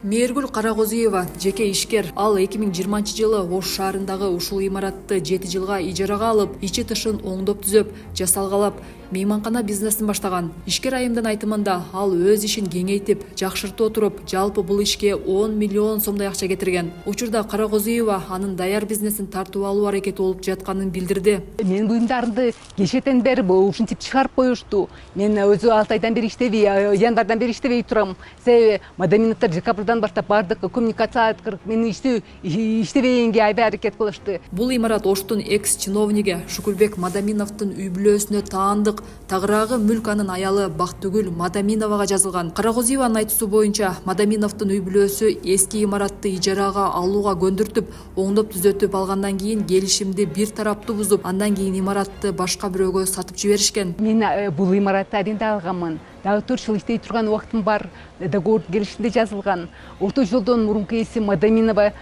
Мээргүл Карагозуева жеке ишкер. Ал 2020-жылы Ош шаарындагы ушул имаратты 7 жылга ижарага алып, ичи тышын оңдоп түзөп, жасалгалап, мейманкана бизнесин баштаган. Ишкер айымдын айтымында ал өз ишин кеңейтип, жакшыртып отуруп, жалпы бул ишке 10 миллион сомдой акча кетирген. Учурда Карагозуева анын даяр бизнесин тартып алуу аракети болуп жатканын билдирди. Мен буюмдарды кечээден бери ушинтип чыгарып коюшту. Мен өзү 6 айдан бери иштебей, январдан бери иштебей турам. Себеби Мадаминовдор декабрдан баштап бардык коммуникация аткырып, мени иштебегенге аябай аракет кылышты. Бул имарат Оштун экс-чиновниги Шукурбек Мадаминовдун үй бүлөсүнө таандык. Тагыраагы мүлк анын аялы Бактыгүл Мадаминовага жазылган. Карагозуеванын айтуусу боюнча Мадаминовдун үй бүлөсү эски имаратты ижарага алууга көндүртүп, оңдоп түзөтүп алгандан кийин келишимди бир тараптуу бузуп, андан кийин имаратты башка бирөөгө сатып жиберишкен. Мен бул имаратты аренда алганмын. Дагы 4 жыл иштей турган убактым бар. Договор келишимде жазылган. Орто жолдон мурунку ээси Мадаминова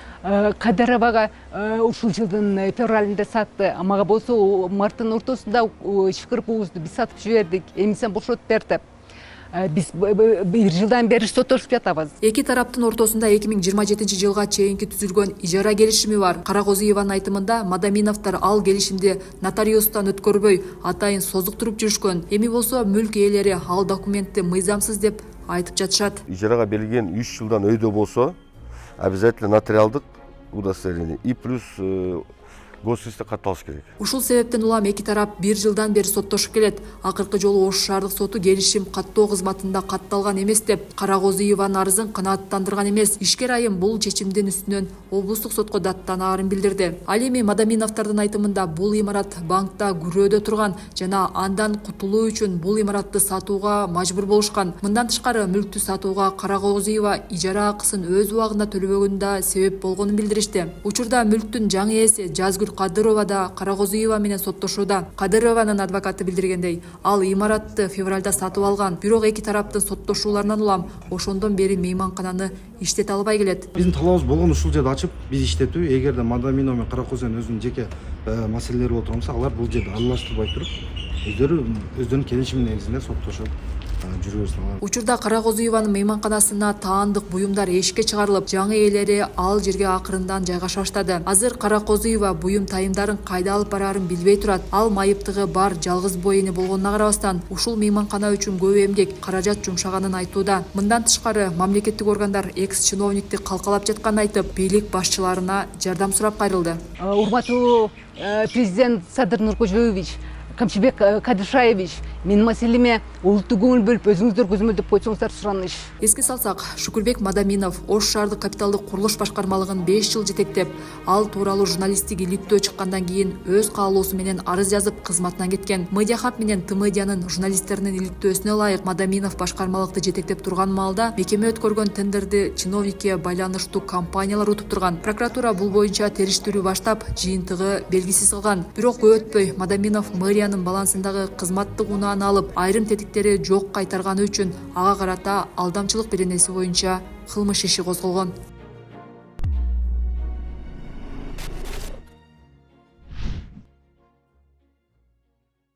Кадыровага ушул жылдын февралында сатты. Мага болсо марттын ортосунда ишкирип угузду. Биз сатып жибердик. Эмисен бошотуп берди. Биз бир жылдан бери сотошуп жатабыз. Эки тараптын ортосунда 2027-жылга чейинки түзүлгөн ижара келишими бар. Карагозуеванын айтымында Мадаминовдор ал келишимди нотариустан өткөрбөй, атайын созуктуруп жүрүшкөн. Эми болсо мүлк ээлери ал документти мыйзамсыз деп айтып жатышат. Ижарага берилген 3 жылдан өйдө болсо, обязательно нотариалдык удостоверение и плюс госист катталыш керек. Ушул себептен улам эки тарап бир жылдан бери соттошуп келет. Акыркы жолу Ош шаардык соту келишим каттоо кызматында катталган эмес деп Карагозуеванын арызын канааттандырган эмес. Ишкер айым бул чечимдин үстүнөн облустук сотко даттанаарын билдирди. Ал эми Мадаминовдордун айтымында бул имарат банкта күрөөдө турган жана андан кутулуу үчүн бул имаратты сатууга мажбур болушкан. Мындан тышкары мүлктү сатууга Карагозуева ижара акысын өз убагында төлөбөгөнү да себеп болгонун билдиришти. Учурда мүлктүн жаңы ээси Жазгүл Кадырова да Карагозуева менен соттошууда. Кадырованын адвокаты билдиргендей, ал имаратты февралда сатып алган. Бирок эки тараптын соттошууларынан улам ошондон бери мейманкананы иштете албай келет. Биздин талабыбыз болгон ушул жерде ачып, биз иштетүү. Эгерде Мадаминова менен Карагозуеванын өзүнүн жеке маселелери боло турган болсо, алар бул жерде аралаштырбай туруп, өздөрүнүн келишими негизинде соттошуп жүргүзүп алат. Учурда Карагозуеванын мейманканасына таандык буюмдар эшикке чыгарылып, жаңы ээлери ал жерге акырындан жайгаша баштады. Азыр Карагозуева буюм тайымдарын кайда алып бараарын билбей турат. Ал майыптыгы бар жалгыз бой эне болгонуна карабастан, ушул мейманкана үчүн көп эмгек, каражат жумшаганын айтууда. Мындан тышкары мамлекеттик органдар экс-чиновникти калкалап жатканын айтып, бийлик башчыларына жардам сурап кайрылды. Урматтуу президент Садыр Нуркожоевич, Камчыбек Кадышаевич, менин маселеме улуттук көңүл бөлүп, өзүңүздөр көзөмөлдөп койсоңуздар сураныч. Эске салсак, Шукурбек Мадаминов Ош шаардык капиталдык курулуш башкармалыгын 5 жыл жетектеп, ал тууралуу журналисттик иликтөө чыккандан кийин өз каалоосу менен арыз жазып кызматынан кеткен. Медиа хаб менен Т-медианын журналисттеринин иликтөөсүнө ылайык Мадаминов башкармалыкты жетектеп турган маалда мекеме өткөргөн тендерди чиновникке байланыштуу компаниялар утуп турган. Прокуратура бул боюнча териштирүү баштап, жыйынтыгы белгисиз кылган. Бирок көп өтпөй Мадаминов мэриянын балансындагы кызматтык унааны алып, айрым тетиктери жок кайтарганы үчүн ага карата алдамчылык беренеси боюнча кылмыш иши козголгон.